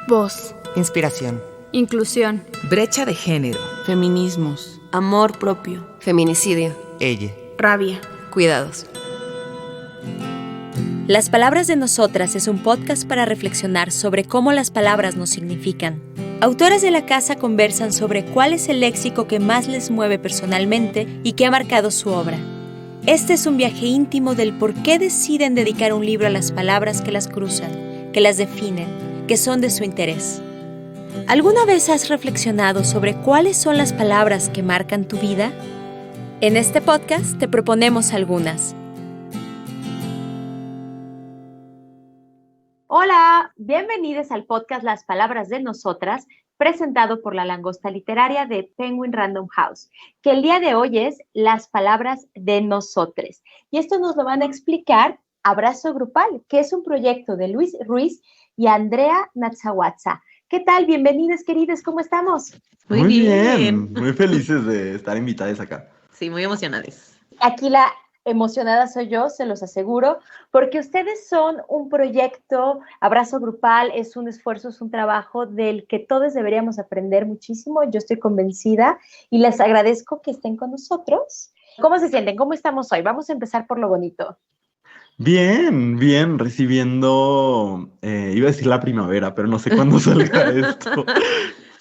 Voz. Inspiración. Inclusión. Brecha de género. Feminismos. Amor propio. Feminicidio. Ella. Rabia. Cuidados. Las Palabras de Nosotras es un podcast para reflexionar sobre cómo las palabras nos significan. Autoras de la casa conversan sobre cuál es el léxico que más les mueve personalmente y que ha marcado su obra. Este es un viaje íntimo del por qué deciden dedicar un libro a las palabras que las cruzan, que las definen, que son de su interés. ¿Alguna vez has reflexionado sobre cuáles son las palabras que marcan tu vida? En este podcast te proponemos algunas. Hola, bienvenidos al podcast Las Palabras de Nosotras, presentado por la Langosta Literaria de Penguin Random House, que el día de hoy es Las Palabras de Nosotres. Y esto nos lo van a explicar Abrazo Grupal, que es un proyecto de Luis Ruiz y Andrea Natsawatsa. ¿Qué tal? Bienvenidos, queridos, ¿cómo estamos? Muy bien, muy felices de estar invitadas acá. Sí, muy emocionadas. Aquí la emocionada soy yo, se los aseguro, porque ustedes son un proyecto, Abrazo Grupal, es un esfuerzo, es un trabajo del que todos deberíamos aprender muchísimo, yo estoy convencida y les agradezco que estén con nosotros. ¿Cómo se sienten? ¿Cómo estamos hoy? Vamos a empezar por lo bonito. Bien, recibiendo, iba a decir la primavera, pero no sé cuándo salga esto.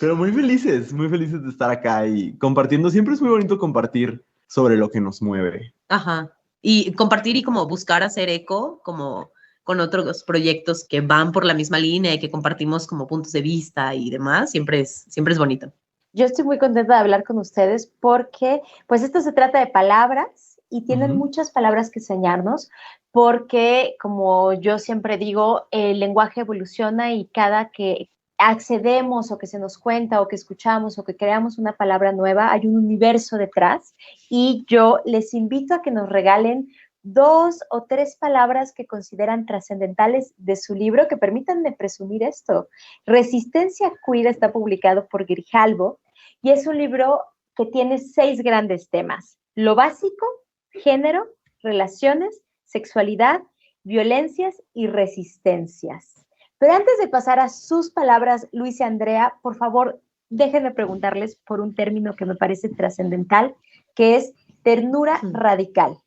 Pero muy felices de estar acá y compartiendo. Siempre es muy bonito compartir sobre lo que nos mueve. Ajá. Y compartir y como buscar hacer eco como con otros proyectos que van por la misma línea y que compartimos como puntos de vista y demás, siempre es bonito. Yo estoy muy contenta de hablar con ustedes porque pues esto se trata de palabras y tienen muchas palabras que enseñarnos porque, como yo siempre digo, el lenguaje evoluciona y cada que accedemos o que se nos cuenta o que escuchamos o que creamos una palabra nueva, hay un universo detrás y yo les invito a que nos regalen 2 o 3 palabras que consideran trascendentales de su libro, que permítanme presumir esto. Resistencia Queer está publicado por Grijalbo y es un libro que tiene 6 grandes temas: lo básico, género, relaciones, sexualidad, violencias y resistencias. Pero antes de pasar a sus palabras, Luis y Andrea, por favor, déjenme preguntarles por un término que me parece trascendental, que es ternura radical.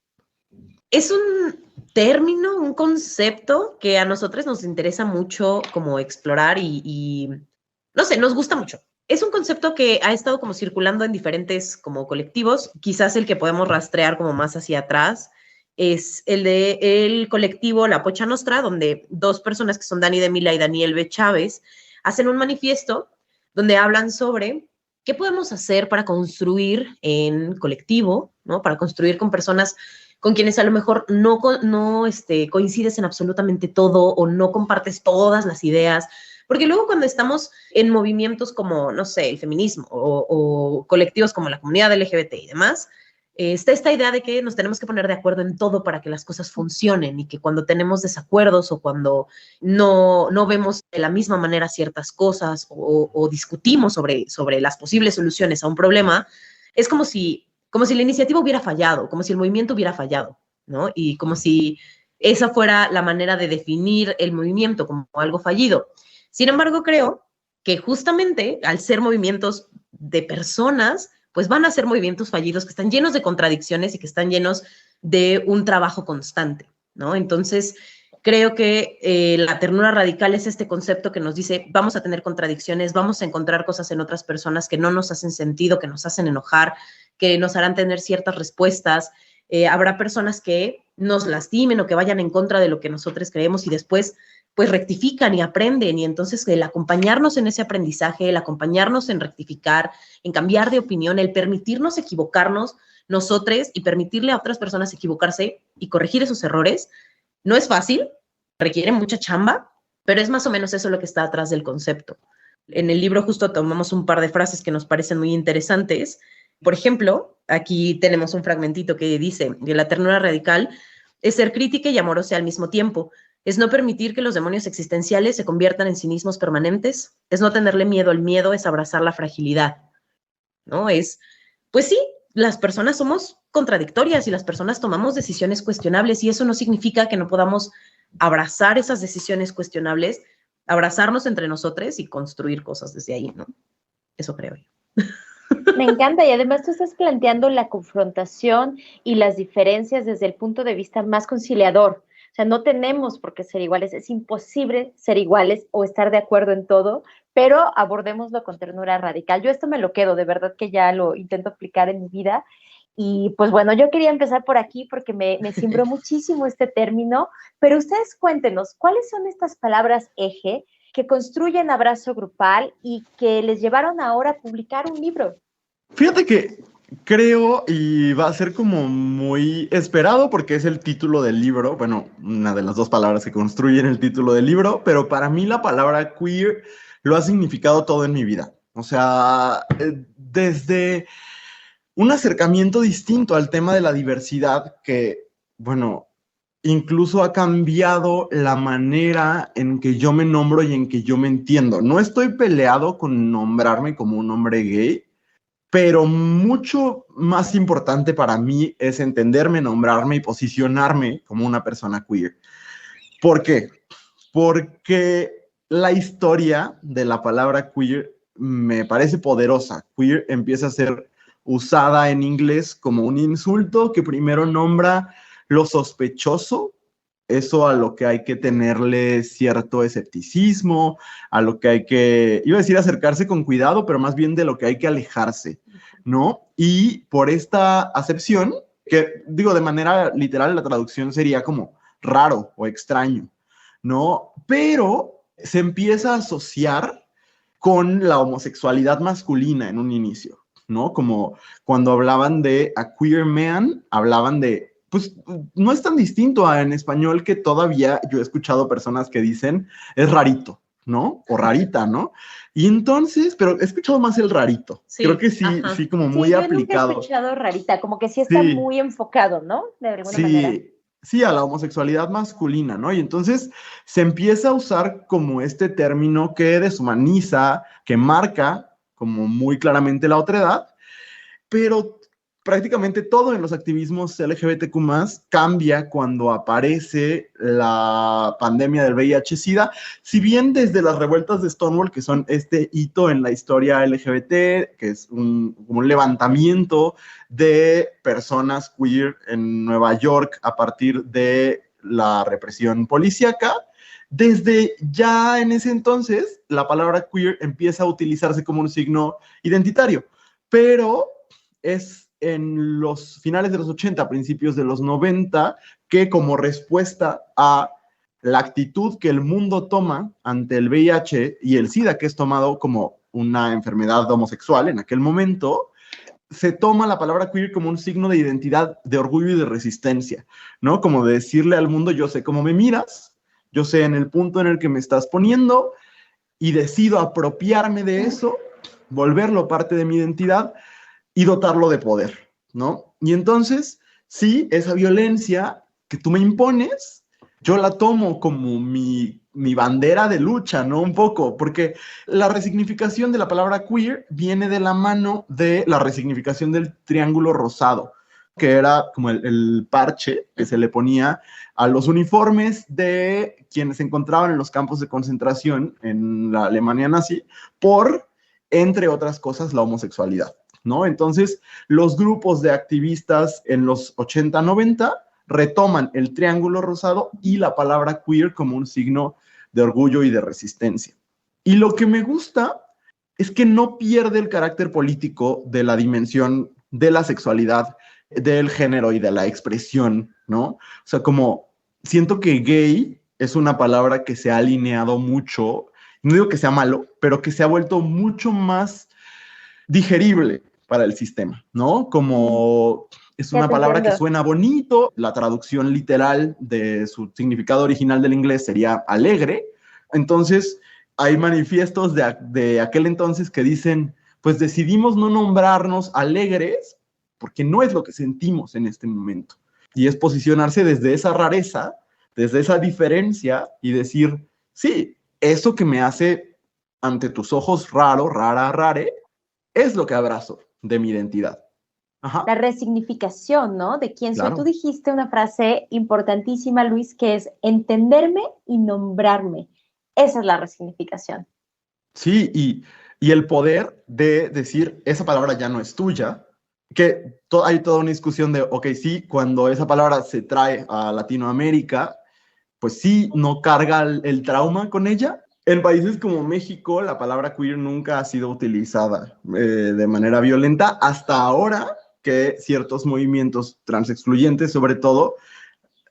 Es un término, un concepto que a nosotros nos interesa mucho como explorar y no sé, nos gusta mucho. Es un concepto que ha estado como circulando en diferentes como colectivos. Quizás el que podemos rastrear como más hacia atrás es el de el colectivo La Pocha Nostra, donde 2 personas que son Dani de Mila y Daniel B. Chávez hacen un manifiesto donde hablan sobre qué podemos hacer para construir en colectivo, ¿no? Para construir con personas con quienes a lo mejor no coincides en absolutamente todo o no compartes todas las ideas. Porque luego cuando estamos en movimientos como, no sé, el feminismo o colectivos como la comunidad LGBT y demás, está esta idea de que nos tenemos que poner de acuerdo en todo para que las cosas funcionen y que cuando tenemos desacuerdos o cuando no vemos de la misma manera ciertas cosas o discutimos sobre las posibles soluciones a un problema, es como si la iniciativa hubiera fallado, como si el movimiento hubiera fallado, ¿no? Y como si esa fuera la manera de definir el movimiento como algo fallido. Sin embargo, creo que justamente al ser movimientos de personas, pues van a ser movimientos fallidos que están llenos de contradicciones y que están llenos de un trabajo constante, ¿no? Entonces, creo que la ternura radical es este concepto que nos dice, vamos a tener contradicciones, vamos a encontrar cosas en otras personas que no nos hacen sentido, que nos hacen enojar, que nos harán tener ciertas respuestas. Habrá personas que nos lastimen o que vayan en contra de lo que nosotros creemos y después pues rectifican y aprenden, y entonces el acompañarnos en ese aprendizaje, el acompañarnos en rectificar, en cambiar de opinión, el permitirnos equivocarnos nosotros y permitirle a otras personas equivocarse y corregir esos errores, no es fácil, requiere mucha chamba, pero es más o menos eso lo que está atrás del concepto. En el libro justo tomamos un par de frases que nos parecen muy interesantes. Por ejemplo, aquí tenemos un fragmentito que dice que la ternura radical es ser crítica y amorosa al mismo tiempo. Es no permitir que los demonios existenciales se conviertan en cinismos permanentes. Es no tenerle miedo al miedo, es abrazar la fragilidad, ¿no? Pues sí, las personas somos contradictorias y las personas tomamos decisiones cuestionables y eso no significa que no podamos abrazar esas decisiones cuestionables, abrazarnos entre nosotros y construir cosas desde ahí, ¿no? Eso creo yo. Me encanta, y además tú estás planteando la confrontación y las diferencias desde el punto de vista más conciliador. O sea, no tenemos por qué ser iguales, es imposible ser iguales o estar de acuerdo en todo, pero abordémoslo con ternura radical. Yo esto me lo quedo, de verdad que ya lo intento aplicar en mi vida. Y pues bueno, yo quería empezar por aquí porque me cimbró muchísimo este término, pero ustedes cuéntenos, ¿cuáles son estas palabras eje que construyen abrazo grupal y que les llevaron ahora a publicar un libro? Fíjate que creo, y va a ser como muy esperado porque es el título del libro, bueno, una de las dos palabras que construyen el título del libro, pero para mí la palabra queer lo ha significado todo en mi vida. O sea, desde un acercamiento distinto al tema de la diversidad que, bueno, incluso ha cambiado la manera en que yo me nombro y en que yo me entiendo. No estoy peleado con nombrarme como un hombre gay, pero mucho más importante para mí es entenderme, nombrarme y posicionarme como una persona queer. ¿Por qué? Porque la historia de la palabra queer me parece poderosa. Queer empieza a ser usada en inglés como un insulto que primero nombra lo sospechoso, eso a lo que hay que tenerle cierto escepticismo, a lo que hay que, iba a decir acercarse con cuidado, pero más bien de lo que hay que alejarse, ¿no? Y por esta acepción, que digo de manera literal, la traducción sería como raro o extraño, ¿no? Pero se empieza a asociar con la homosexualidad masculina en un inicio, ¿no? Como cuando hablaban de a queer man, hablaban de, pues no es tan distinto a en español que todavía yo he escuchado personas que dicen es rarito, ¿no? O rarita, ¿no? Y entonces, pero he escuchado más el rarito. Sí, Creo que sí, ajá. sí, como muy yo aplicado. nunca he escuchado rarita, como que sí está Sí. muy enfocado, ¿no? De alguna manera. Sí, a la homosexualidad masculina, ¿no? Y entonces se empieza a usar como este término que deshumaniza, que marca como muy claramente la otredad, pero prácticamente todo en los activismos LGBTQ+ cambia cuando aparece la pandemia del VIH-Sida, si bien desde las revueltas de Stonewall, que son este hito en la historia LGBT, que es como un levantamiento de personas queer en Nueva York a partir de la represión policíaca, desde ya en ese entonces la palabra queer empieza a utilizarse como un signo identitario, pero es en los finales de los 80, principios de los 90, que como respuesta a la actitud que el mundo toma ante el VIH y el SIDA, que es tomado como una enfermedad homosexual en aquel momento, se toma la palabra queer como un signo de identidad, de orgullo y de resistencia, ¿no? Como de decirle al mundo, yo sé cómo me miras, yo sé en el punto en el que me estás poniendo y decido apropiarme de eso, volverlo parte de mi identidad y dotarlo de poder, ¿no? Y entonces, sí, esa violencia que tú me impones, yo la tomo como mi bandera de lucha, ¿no? Un poco, porque la resignificación de la palabra queer viene de la mano de la resignificación del triángulo rosado, que era como el parche que se le ponía a los uniformes de quienes se encontraban en los campos de concentración en la Alemania nazi por, entre otras cosas, la homosexualidad, ¿no? Entonces, los grupos de activistas en los 80, 90 retoman el triángulo rosado y la palabra queer como un signo de orgullo y de resistencia. Y lo que me gusta es que no pierde el carácter político de la dimensión de la sexualidad, del género y de la expresión, ¿no? O sea, como siento que gay es una palabra que se ha alineado mucho, no digo que sea malo, pero que se ha vuelto mucho más digerible para el sistema, ¿no? Como es una palabra que suena bonito, la traducción literal de su significado original del inglés sería alegre, entonces hay manifiestos de aquel entonces que dicen, pues decidimos no nombrarnos alegres porque no es lo que sentimos en este momento, y es posicionarse desde esa rareza, desde esa diferencia y decir, sí, eso que me hace ante tus ojos raro, rara, rare, es lo que abrazo de mi identidad. Ajá. La resignificación, ¿no? De quién soy. Claro. Tú dijiste una frase importantísima, Luis, que es entenderme y nombrarme. Esa es la resignificación. Sí, y el poder de decir, esa palabra ya no es tuya, que hay toda una discusión de, ok, sí, cuando esa palabra se trae a Latinoamérica, pues sí, no carga el trauma con ella. En países como México, la palabra queer nunca ha sido utilizada de manera violenta hasta ahora que ciertos movimientos transexcluyentes, sobre todo,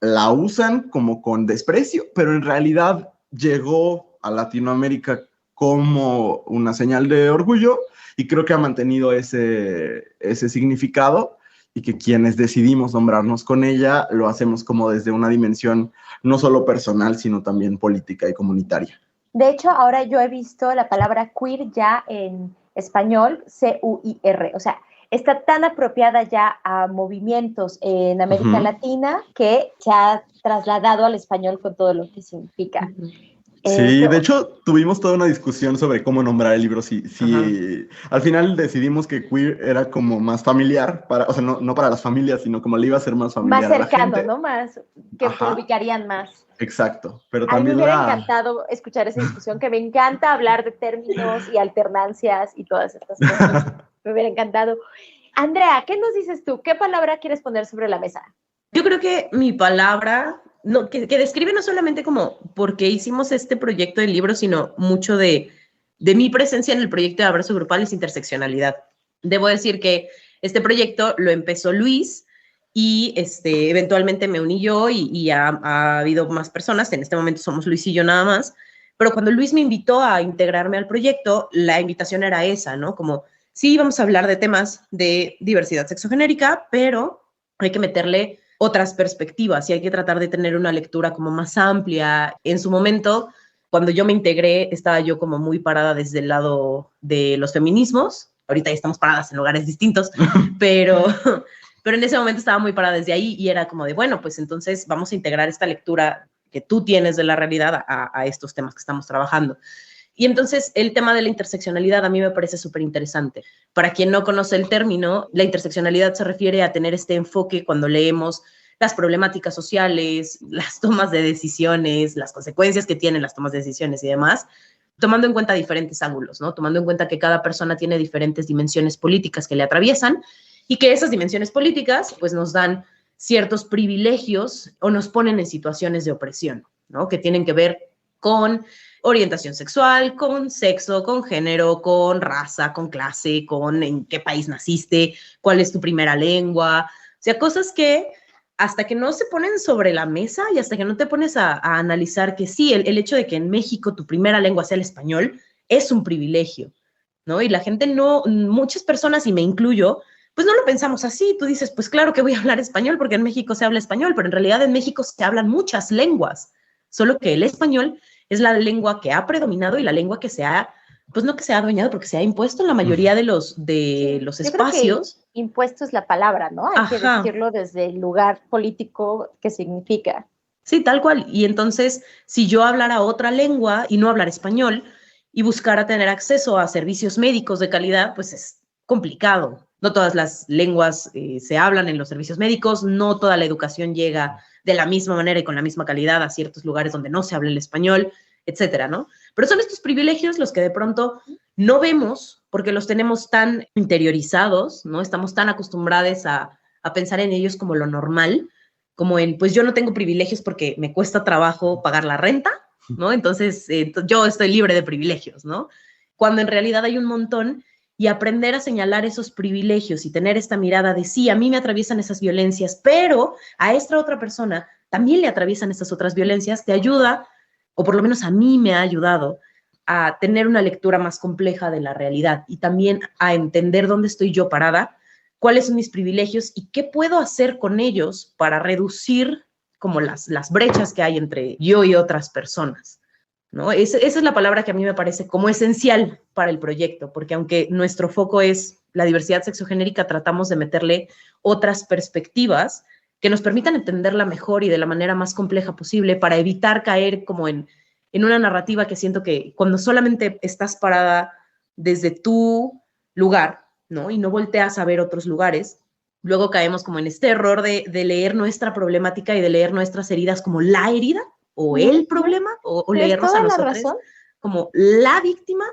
la usan como con desprecio, pero en realidad llegó a Latinoamérica como una señal de orgullo y creo que ha mantenido ese significado y que quienes decidimos nombrarnos con ella lo hacemos como desde una dimensión no solo personal, sino también política y comunitaria. De hecho, ahora yo he visto la palabra queer ya en español, C-U-I-R, o sea, está tan apropiada ya a movimientos en América Latina que se ha trasladado al español con todo lo que significa. Sí, de hecho tuvimos toda una discusión sobre cómo nombrar el libro. Si al final decidimos que queer era como más familiar, o sea, no para las familias, sino como le iba a ser más familiar más cercano, a la gente. ¿no? Más, que se ubicarían más. Exacto, pero a mí también me hubiera encantado escuchar esa discusión, que me encanta hablar de términos y alternancias y todas estas cosas. Me hubiera encantado. Andrea, ¿qué nos dices tú? ¿Qué palabra quieres poner sobre la mesa? Yo creo que mi palabra, no, que describe no solamente como por qué hicimos este proyecto del libro, sino mucho de mi presencia en el proyecto de Abrazo Grupal, es interseccionalidad. Debo decir que este proyecto lo empezó Luis y eventualmente me uní yo y ha habido más personas. En este momento somos Luis y yo nada más. Pero cuando Luis me invitó a integrarme al proyecto, la invitación era esa, ¿no? Como, sí, vamos a hablar de temas de diversidad sexogenérica, pero hay que meterle otras perspectivas y hay que tratar de tener una lectura como más amplia. En su momento, cuando yo me integré, estaba yo como muy parada desde el lado de los feminismos. Ahorita ya estamos paradas en lugares distintos, pero en ese momento estaba muy parada desde ahí y era como de, bueno, pues entonces vamos a integrar esta lectura que tú tienes de la realidad a estos temas que estamos trabajando. Y entonces el tema de la interseccionalidad a mí me parece súper interesante. Para quien no conoce el término, la interseccionalidad se refiere a tener este enfoque cuando leemos las problemáticas sociales, las tomas de decisiones, las consecuencias que tienen las tomas de decisiones y demás, tomando en cuenta diferentes ángulos, ¿no? Tomando en cuenta que cada persona tiene diferentes dimensiones políticas que le atraviesan y que esas dimensiones políticas pues nos dan ciertos privilegios o nos ponen en situaciones de opresión, ¿no? Que tienen que ver con orientación sexual, con sexo, con género, con raza, con clase, con en qué país naciste, cuál es tu primera lengua. O sea, cosas que hasta que no se ponen sobre la mesa y hasta que no te pones a analizar que sí, el hecho de que en México tu primera lengua sea el español es un privilegio, ¿no? Y la gente no, muchas personas, y me incluyo, pues no lo pensamos así. Tú dices, pues claro que voy a hablar español porque en México se habla español, pero en realidad en México se hablan muchas lenguas, solo que el español es la lengua que ha predominado y la lengua que se ha, pues no que se ha adueñado, porque se ha impuesto en la mayoría de los espacios. Creo que impuesto es la palabra, ¿no? Hay que decirlo desde el lugar político que significa. Sí, tal cual. Y entonces, si yo hablara otra lengua y no hablar español y buscara tener acceso a servicios médicos de calidad, pues es complicado. No todas las lenguas se hablan en los servicios médicos, no toda la educación llega de la misma manera y con la misma calidad a ciertos lugares donde no se habla el español, etcétera, ¿no? Pero son estos privilegios los que de pronto no vemos porque los tenemos tan interiorizados, ¿no? Estamos tan acostumbrados a pensar en ellos como lo normal, como en, pues yo no tengo privilegios porque me cuesta trabajo pagar la renta, ¿no? Entonces yo estoy libre de privilegios, ¿no? Cuando en realidad hay un montón. Y aprender a señalar esos privilegios y tener esta mirada de sí, a mí me atraviesan esas violencias, pero a esta otra persona también le atraviesan estas otras violencias, te ayuda, o por lo menos a mí me ha ayudado, a tener una lectura más compleja de la realidad y también a entender dónde estoy yo parada, cuáles son mis privilegios y qué puedo hacer con ellos para reducir como las brechas que hay entre yo y otras personas, ¿no? Esa es la palabra que a mí me parece como esencial para el proyecto, porque aunque nuestro foco es la diversidad sexogenérica, tratamos de meterle otras perspectivas que nos permitan entenderla mejor y de la manera más compleja posible para evitar caer como en una narrativa que siento que cuando solamente estás parada desde tu lugar, ¿no? Y no volteas a ver otros lugares, luego caemos como en este error de leer nuestra problemática y de leer nuestras heridas como la herida o el problema, o Tienes leernos toda a la nosotros razón. como la víctima.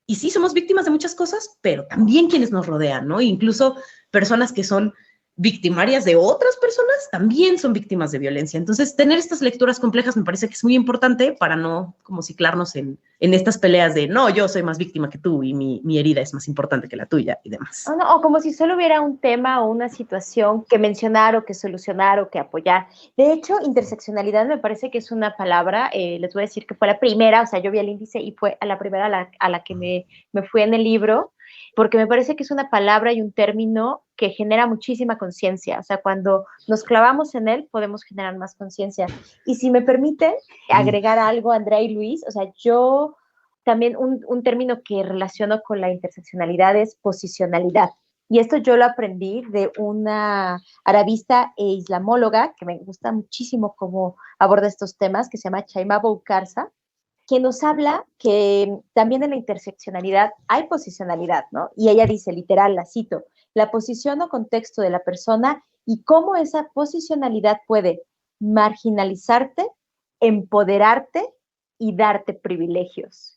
Y sí, somos víctimas de muchas cosas, pero también quienes nos rodean, ¿no? Incluso personas que son victimarias de otras personas también son víctimas de violencia. Entonces, tener estas lecturas complejas me parece que es muy importante para no como ciclarnos en estas peleas de, no, yo soy más víctima que tú y mi herida es más importante que la tuya y demás. O, no, o como si solo hubiera un tema o una situación que mencionar o que solucionar o que apoyar. De hecho, interseccionalidad me parece que es una palabra, les voy a decir que fue la primera, o sea, yo vi el índice y fue a la primera a la que me fui en el libro, porque me parece que es una palabra y un término que genera muchísima conciencia. O sea, cuando nos clavamos en él, podemos generar más conciencia. Y si me permiten agregar algo, Andrea y Luis, o sea, yo también un término que relaciono con la interseccionalidad es posicionalidad. Y esto yo lo aprendí de una arabista e islamóloga, que me gusta muchísimo cómo aborda estos temas, que se llama Chaima Boukarsa, que nos habla que también en la interseccionalidad hay posicionalidad, ¿no? Y ella dice, literal, la cito, la posición o contexto de la persona y cómo esa posicionalidad puede marginalizarte, empoderarte y darte privilegios.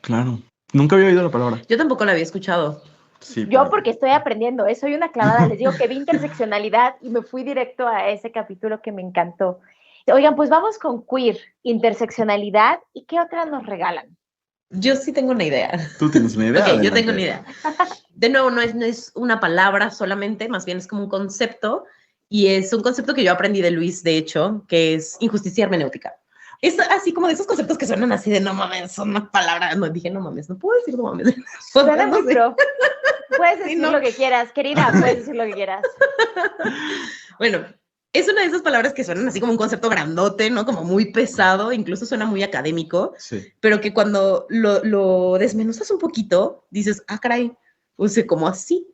Claro. Nunca había oído la palabra. Yo tampoco la había escuchado. Sí, Yo pero- porque estoy aprendiendo, soy una clavada, les digo que vi interseccionalidad y me fui directo a ese capítulo que me encantó. Oigan, pues vamos con queer, interseccionalidad, ¿y qué otra nos regalan? Yo sí tengo una idea. ¿Tú tienes una idea? Ok, yo Adelante. tengo una idea. De nuevo, no es una palabra solamente, más bien es como un concepto, y es un concepto que yo aprendí de Luis, de hecho, que es injusticia hermenéutica. Es así como de esos conceptos que suenan así de no mames, son una palabra. No, dije no mames, no puedo decir no mames. Suena No muy sé. pro. Puedes decir Sí, ¿no? lo que quieras, querida, puedes decir lo que quieras. Bueno, es una de esas palabras que suenan así como un concepto grandote, ¿no? Como muy pesado, incluso suena muy académico, Sí. pero que cuando lo desmenuzas un poquito, dices, ah, caray, o sea, como así.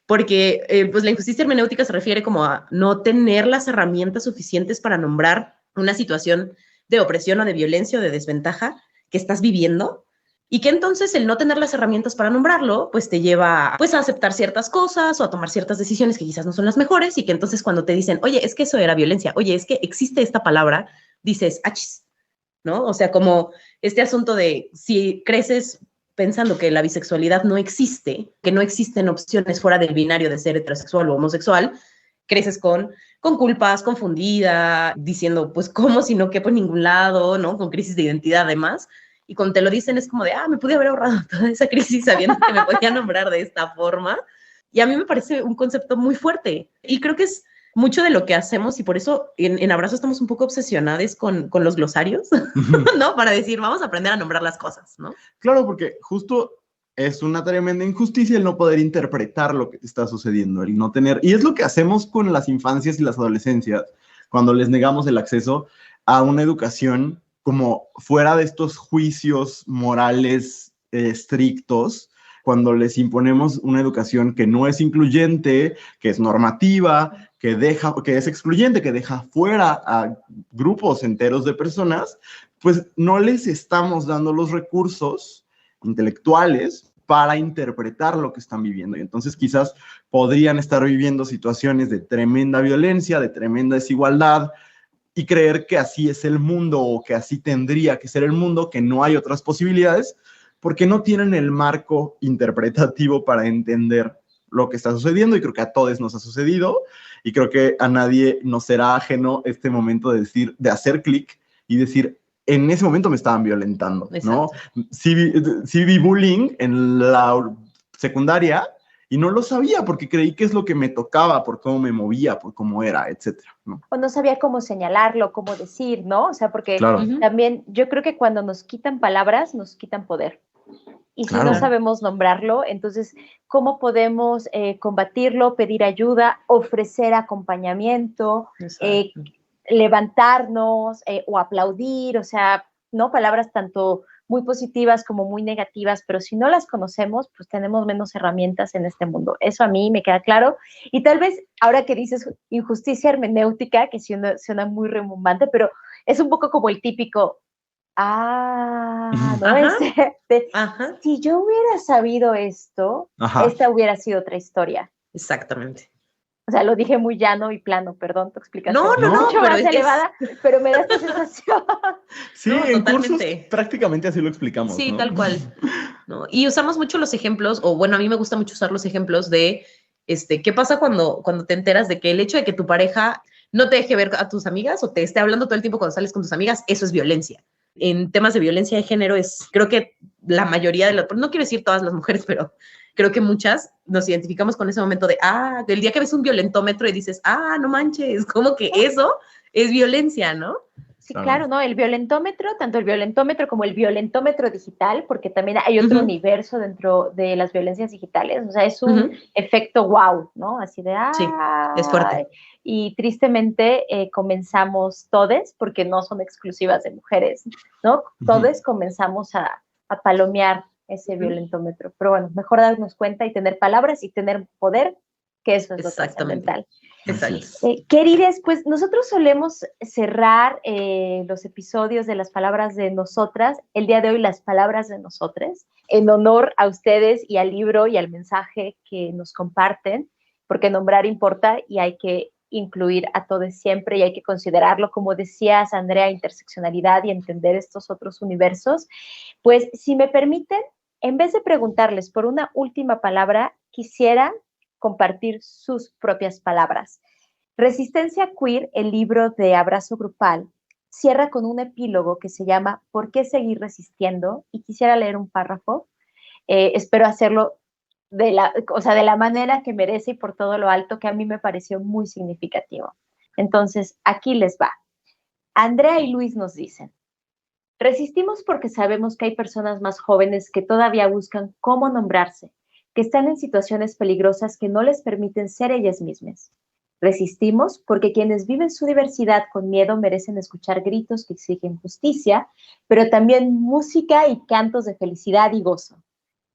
Porque pues la injusticia hermenéutica se refiere como a no tener las herramientas suficientes para nombrar una situación de opresión o de violencia o de desventaja que estás viviendo, y que entonces el no tener las herramientas para nombrarlo, pues te lleva pues a aceptar ciertas cosas o a tomar ciertas decisiones que quizás no son las mejores, y que entonces cuando te dicen, oye, es que eso era violencia, oye, es que existe esta palabra, dices, achis, ¿no? O sea, como este asunto de si creces pensando que la bisexualidad no existe, que no existen opciones fuera del binario de ser heterosexual o homosexual, creces con culpas, confundida, diciendo, pues, ¿cómo si no quepo en ningún lado, ¿no? Con crisis de identidad además. Y cuando te lo dicen es como de, me pude haber ahorrado toda esa crisis sabiendo que me podía nombrar de esta forma. Y a mí me parece un concepto muy fuerte. Y creo que es mucho de lo que hacemos, y por eso en Abrazo estamos un poco obsesionados con los glosarios, ¿no? Para decir, vamos a aprender a nombrar las cosas, ¿no? Claro, porque justo es una tremenda injusticia el no poder interpretar lo que está sucediendo, el no tener... Y es lo que hacemos con las infancias y las adolescencias, cuando les negamos el acceso a una educación como fuera de estos juicios morales estrictos, cuando les imponemos una educación que no es incluyente, que es normativa, que es excluyente, que deja fuera a grupos enteros de personas, pues no les estamos dando los recursos intelectuales para interpretar lo que están viviendo. Y entonces quizás podrían estar viviendo situaciones de tremenda violencia, de tremenda desigualdad, y creer que así es el mundo o que así tendría que ser el mundo, que no hay otras posibilidades, porque no tienen el marco interpretativo para entender lo que está sucediendo. Y creo que a todos nos ha sucedido, y creo que a nadie nos será ajeno este momento de hacer clic y decir, en ese momento me estaban violentando, ¿no? Sí vi bullying en la secundaria y no lo sabía porque creí que es lo que me tocaba, por cómo me movía, por cómo era, etcétera, ¿no? O no sabía cómo señalarlo, cómo decir, ¿no? O sea, porque Claro. también yo creo que cuando nos quitan palabras, nos quitan poder. Y si no sabemos nombrarlo, entonces, ¿cómo podemos combatirlo, pedir ayuda, ofrecer acompañamiento, levantarnos o aplaudir? O sea, ¿no? Palabras tanto muy positivas como muy negativas, pero si no las conocemos, pues tenemos menos herramientas en este mundo. Eso a mí me queda claro. Y tal vez, ahora que dices injusticia hermenéutica, que suena muy rimbombante, pero es un poco como el típico, ¿no? Si yo hubiera sabido esto, esta hubiera sido otra historia. Exactamente. O sea, lo dije muy llano y plano, perdón, tu explicación. No, Mucho pero más elevada, pero me da esta sensación. Sí, No, en totalmente. cursos prácticamente así lo explicamos, Sí, ¿no? tal cual. ¿No? Y usamos mucho los ejemplos, o bueno, a mí me gusta mucho usar los ejemplos de, ¿qué pasa cuando te enteras de que el hecho de que tu pareja no te deje ver a tus amigas o te esté hablando todo el tiempo cuando sales con tus amigas? Eso es violencia. En temas de violencia de género creo que la mayoría de no quiero decir todas las mujeres, pero creo que muchas nos identificamos con ese momento del día que ves un violentómetro y dices, no manches, como que eso es violencia, ¿no? Sí, claro, ¿no? El violentómetro, tanto el violentómetro como el violentómetro digital, porque también hay otro universo dentro de las violencias digitales, o sea, es un efecto wow, ¿no? Así de, sí, es fuerte. Y tristemente comenzamos todes, porque no son exclusivas de mujeres, ¿no? Todes comenzamos a palomear ese violentómetro, pero bueno, mejor darnos cuenta y tener palabras y tener poder, que eso es lo trascendental. Queridas, pues nosotros solemos cerrar los episodios de las palabras de nosotras, el día de hoy las palabras de nosotras, en honor a ustedes y al libro y al mensaje que nos comparten, porque nombrar importa y hay que incluir a todos siempre y hay que considerarlo, como decías, Andrea, interseccionalidad y entender estos otros universos. Pues si me permiten, en vez de preguntarles por una última palabra, quisiera compartir sus propias palabras. Resistencia Queer, el libro de Abrazo Grupal, cierra con un epílogo que se llama ¿Por qué seguir resistiendo? Y quisiera leer un párrafo. Espero hacerlo de la manera que merece y por todo lo alto, que a mí me pareció muy significativo. Entonces, aquí les va. Andrea y Luis nos dicen: resistimos porque sabemos que hay personas más jóvenes que todavía buscan cómo nombrarse, que están en situaciones peligrosas que no les permiten ser ellas mismas. Resistimos porque quienes viven su diversidad con miedo merecen escuchar gritos que exigen justicia, pero también música y cantos de felicidad y gozo.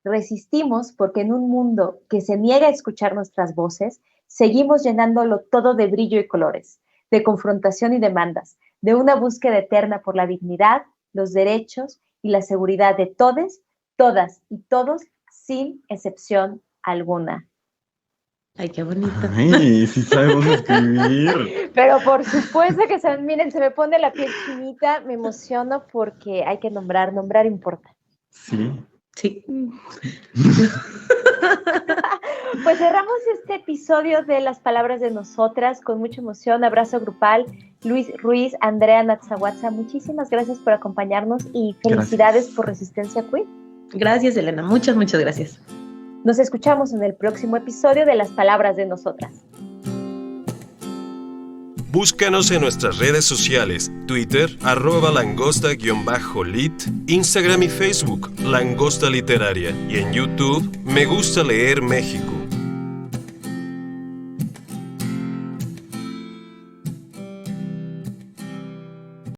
Resistimos porque en un mundo que se niega a escuchar nuestras voces, seguimos llenándolo todo de brillo y colores, de confrontación y demandas, de una búsqueda eterna por la dignidad, los derechos y la seguridad de todes, todas y todos, sin excepción alguna. Ay, qué bonito. Ay, sí sabemos escribir. Pero por supuesto que miren, se me pone la piel chinita, me emociono porque hay que nombrar importa. Sí. Sí. Pues cerramos este episodio de Las Palabras de Nosotras con mucha emoción. Abrazo grupal. Luis Ruiz, Andrea Natzahuatza, muchísimas gracias por acompañarnos y felicidades por Resistencia Queer. Gracias, Elena. Muchas, muchas gracias. Nos escuchamos en el próximo episodio de Las Palabras de Nosotras. Búscanos en nuestras redes sociales, Twitter, @langosta_lit, Instagram y Facebook, Langosta Literaria, y en YouTube, Me Gusta Leer México.